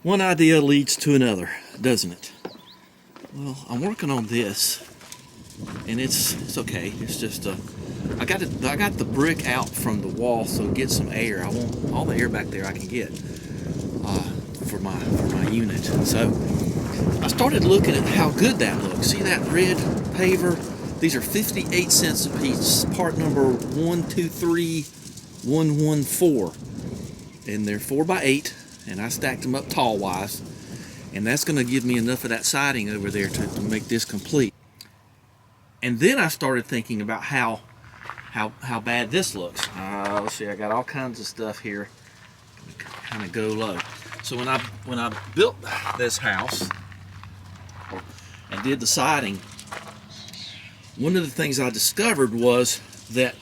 One idea leads to another, doesn't it? Well, I'm working on this, and it's okay. It's just I got the brick out from the wall so it gets some air. I want all the air back there I can get for my unit. So I started looking at how good that looks. See that red paver? These are 58 cents a piece. Part number 123114, and they're 4x8. And I stacked them up tall wise, and that's going to give me enough of that siding over there to make this complete. And then I started thinking about how bad this looks. Let's see, I got all kinds of stuff here. Kind of go low. So when I built this house and did the siding, one of the things I discovered was that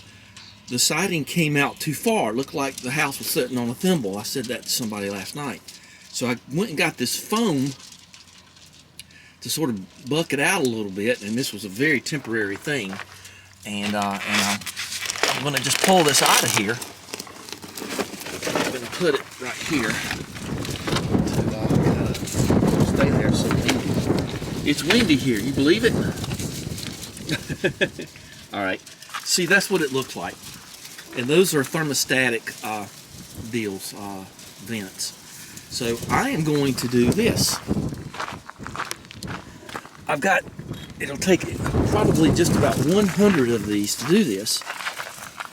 the siding came out too far. It looked like the house was sitting on a thimble. I said that to somebody last night. So I went and got this foam to sort of buck it out a little bit, and this was a very temporary thing. And I'm going to just pull this out of here. I'm going to put it right here to kind of stay there so windy. It's windy here. You believe it? All right. See, that's what it looks like. And those are thermostatic deals, vents. So I am going to do this. It'll take probably just about 100 of these to do this.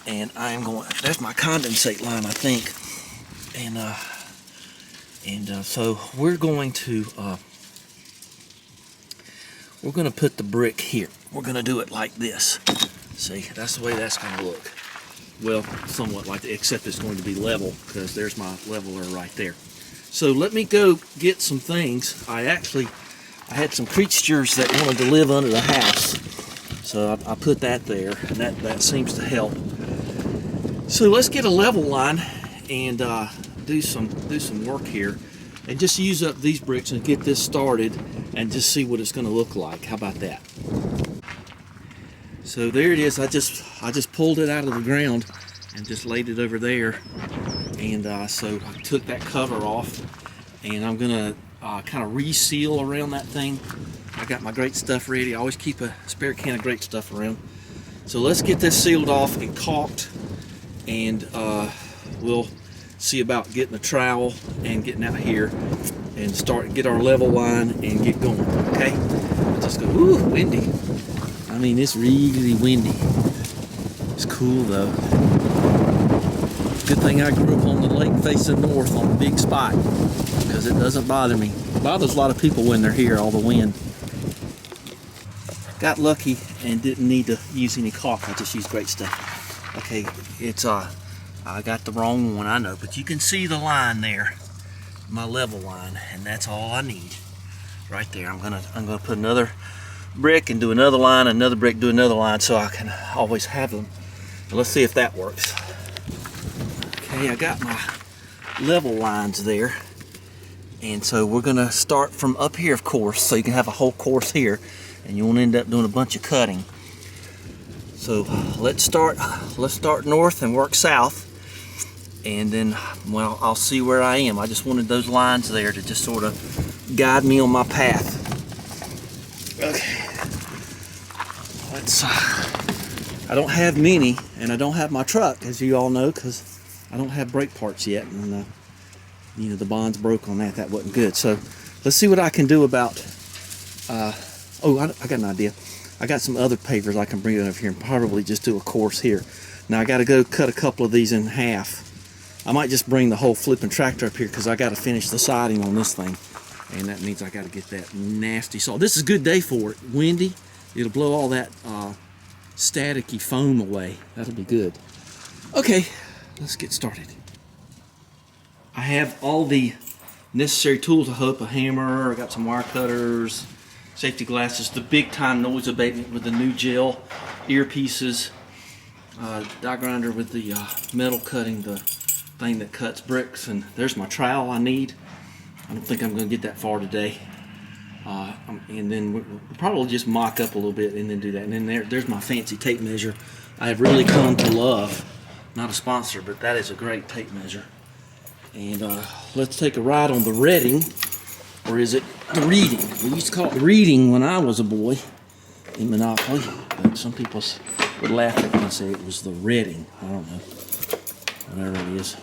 And I am going, that's my condensate line, I think. And so we're going to put the brick here. We're going to do it like this. See, that's the way that's going to look. Well, somewhat like that, except it's going to be level, because there's my leveler right there. So let me go get some things. I had some creatures that wanted to live under the house, so I put that there, and that seems to help. So let's get a level line and do some work here, and just use up these bricks and get this started, and just see what it's going to look like. How about that? So there it is. I just pulled it out of the ground and just laid it over there, and so I took that cover off, and I'm gonna kind of reseal around that thing. I got my great stuff ready. I always keep a spare can of great stuff around. So let's get this sealed off and caulked, and we'll see about getting a trowel and getting out here and get our level line and get going. Okay? Just go. Ooh, windy. I mean, it's really windy. It's cool though. Good thing I grew up on the lake facing north on a big spot, because it doesn't bother me. It bothers a lot of people when they're here, all the wind. Got lucky and didn't need to use any caulk. I just used great stuff. Okay, it's I got the wrong one, I know, but you can see the line there, my level line, and that's all I need right there. I'm gonna put another brick and do another line, another brick, do another line, so I can always have them. Let's see if that works. Okay, I got my level lines there, and so we're gonna start from up here, of course, so you can have a whole course here, and you won't end up doing a bunch of cutting. So let's start north and work south, and then, well, I'll see where I am. I just wanted those lines there to just sort of guide me on my path. Okay, I don't have many, and I don't have my truck, as you all know, because I don't have brake parts yet, and you know, the bonds broke on that. That wasn't good. So let's see what I can do about I got an idea. I got some other pavers I can bring over here and probably just do a course here. Now I got to go cut a couple of these in half. I might just bring the whole flipping tractor up here, because I got to finish the siding on this thing. And that means I got to get that nasty salt. This is a good day for it. Windy. It'll blow all that staticky foam away. That'll be good. Okay, let's get started. I have all the necessary tools, I hope. A hammer, I got some wire cutters, safety glasses, the big time noise abatement with the new gel, earpieces, die grinder with the metal cutting, the thing that cuts bricks, and there's my trowel I need. I don't think I'm going to get that far today. And then we'll probably just mock up a little bit and then do that. And then there's my fancy tape measure I have really come to love. Not a sponsor, but that is a great tape measure. And let's take a ride on the Reading, or is it the Reading? We used to call it the Reading when I was a boy in Monopoly, but some people would laugh at me and say it was the Reading. I don't know, whatever it is.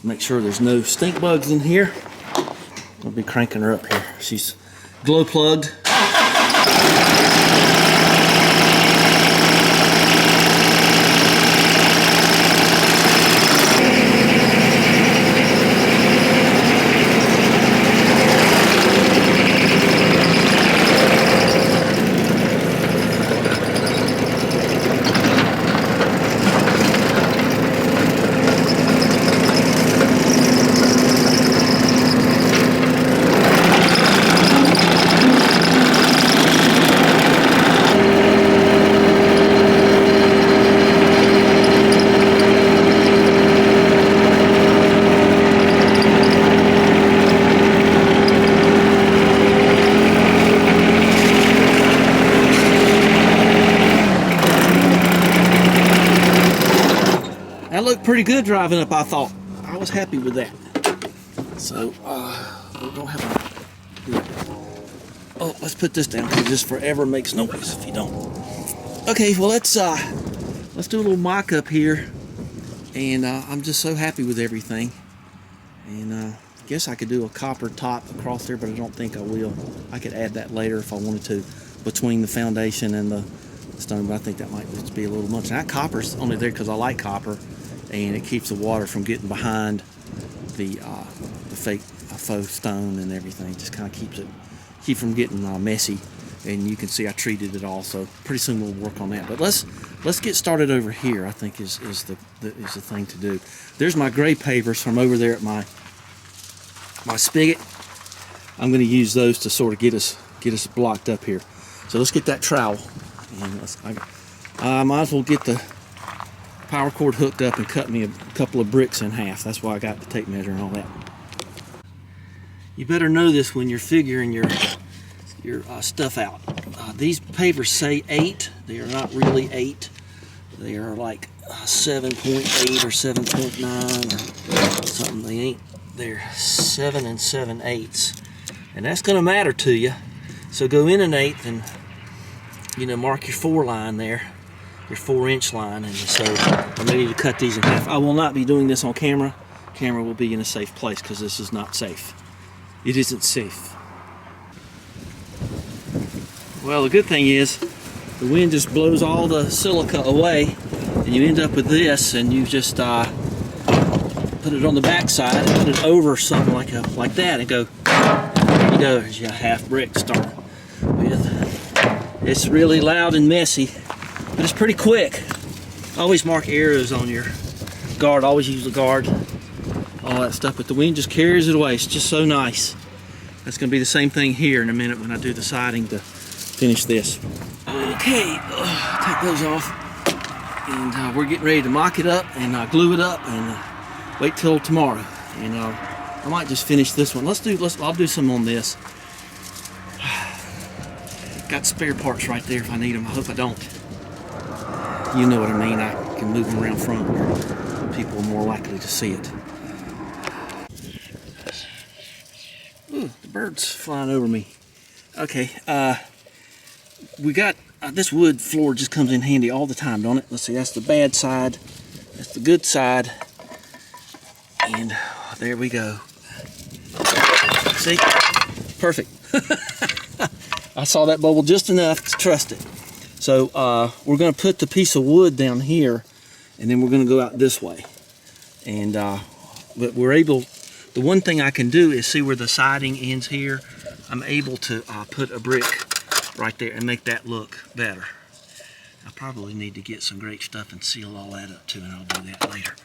Make sure there's no stink bugs in here. I'll be cranking her up here. She's glow plugged. That looked pretty good driving up, I thought. I was happy with that. So, we don't have a... Oh, let's put this down because this forever makes noise if you don't. Okay, well let's do a little mock-up here. And I'm just so happy with everything. And I guess I could do a copper top across there, but I don't think I will. I could add that later if I wanted to, between the foundation and the stone, but I think that might just be a little much. And that copper's only there because I like copper, and it keeps the water from getting behind the fake faux stone and everything. Just kind of keep from getting messy. And you can see I treated it all, so pretty soon we'll work on that. But let's get started over here. I think is the thing to do. There's my gray pavers from over there at my spigot. I'm going to use those to sort of get us blocked up here. So let's get that trowel, and I might as well get the power cord hooked up and cut me a couple of bricks in half. That's why I got the tape measure and all that. You better know this when you're figuring your stuff out. These pavers say 8. They are not really 8. They are like 7.8 or 7.9 or something. They ain't. They're 7 7/8, and that's going to matter to you. So go in 1/8 and mark your 4 line there, your 4-inch line, and so I'm ready to cut these in half. I will not be doing this on camera. Camera will be in a safe place because this is not safe. It isn't safe. Well, the good thing is the wind just blows all the silica away, and you end up with this, and you just put it on the back side and put it over something like that, and go. There you go. There's your half brick to start with. It's really loud and messy, but it's pretty quick. Always mark arrows on your guard. Always use the guard. All that stuff, but the wind just carries it away. It's just so nice. That's going to be the same thing here in a minute when I do the siding to finish this. Okay, take those off, and we're getting ready to mock it up and glue it up, and wait till tomorrow. And I might just finish this one. I'll do some on this. Got spare parts right there if I need them. I hope I don't. You know what I mean. I can move them around front where people are more likely to see it. Ooh, the bird's flying over me. Okay, we got this wood floor just comes in handy all the time, don't it? Let's see, that's the bad side, that's the good side, and there we go. See? Perfect. I saw that bubble just enough to trust it. So we're going to put the piece of wood down here, and then we're going to go out this way. And but we're able. The one thing I can do is see where the siding ends here. I'm able to put a brick right there and make that look better. I probably need to get some great stuff and seal all that up too, and I'll do that later.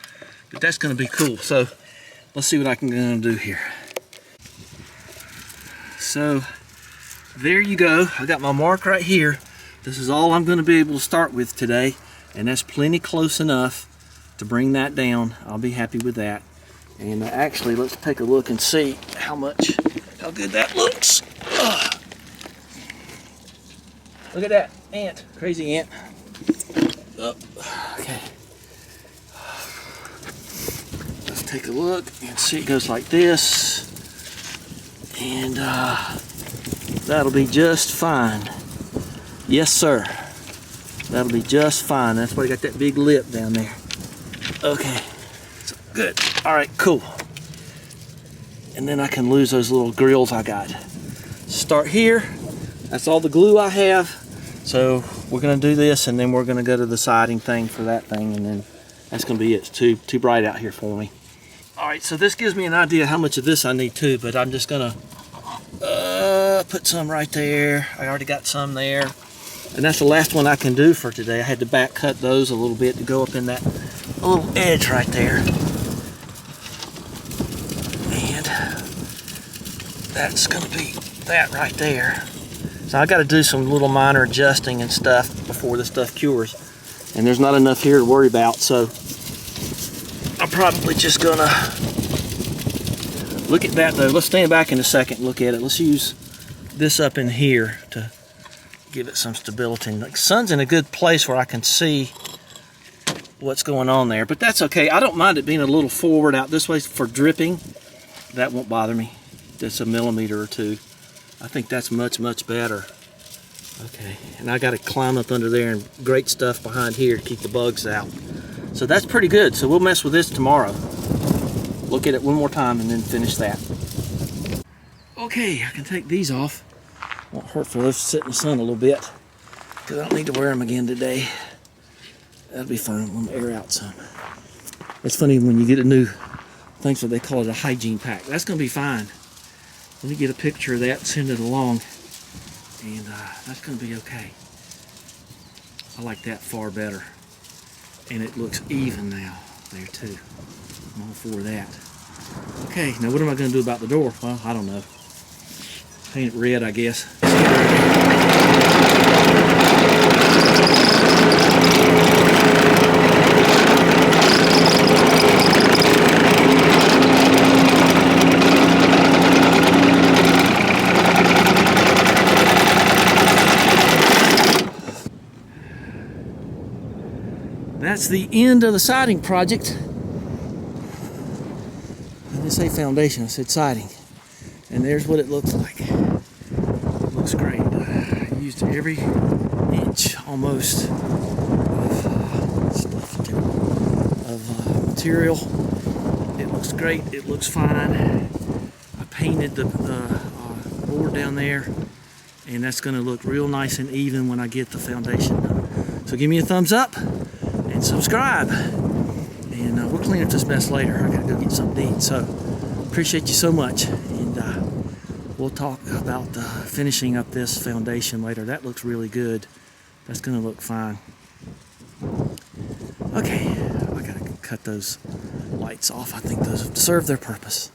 But that's going to be cool. So let's see what I can do here. So there you go. I got my mark right here. This is all I'm going to be able to start with today, and that's plenty close enough to bring that down. I'll be happy with that. And actually, let's take a look and see how good that looks. Look at that ant, crazy ant. Oh, okay. Let's take a look and see it goes like this. And that'll be just fine. Yes, sir. That'll be just fine. That's why you got that big lip down there. Okay, so good. All right, cool. And then I can lose those little grills I got. Start here. That's all the glue I have. So we're gonna do this, and then we're gonna go to the siding thing for that thing, and then that's gonna be it. It's too bright out here for me. All right, so this gives me an idea how much of this I need too, but I'm just gonna put some right there. I already got some there. And that's the last one I can do for today. I had to back cut those a little bit to go up in that little edge right there. And that's gonna be that right there. So I gotta do some little minor adjusting and stuff before this stuff cures. And there's not enough here to worry about, so I'm probably just gonna look at that though. Let's stand back in a second and look at it. Let's use this up in here to give it some stability. Like, sun's in a good place where I can see what's going on there, but that's okay. I don't mind it being a little forward out this way for dripping. That won't bother me. Just a millimeter or two. I think that's much better. Okay, and I got to climb up under there and grate stuff behind here to keep the bugs out. So that's pretty good. So we'll mess with this tomorrow. Look at it one more time and then finish that. Okay, I can take these off. Won't hurt for those to sit in the sun a little bit, because I don't need to wear them again today. That'll be fun. I'm gonna air out some. It's funny when you get a new thing, so they call it a hygiene pack. That's gonna be fine. Let me get a picture of that and send it along, and that's gonna be okay. I like that far better, and it looks even now there too. I'm all for that. Okay, now what am I gonna do about the door? Well, I don't know. Paint it red, I guess. That's the end of the siding project. I didn't say foundation, I said siding. And there's what it looks like. It looks great. I used every inch almost of material. It looks great. It looks fine. I painted the board down there, and that's going to look real nice and even when I get the foundation done. So give me a thumbs up and subscribe. And we'll clean up this mess later. I got to go get something to eat. So appreciate you so much. We'll talk about finishing up this foundation later. That looks really good. That's gonna look fine. Okay, I gotta cut those lights off. I think those serve their purpose.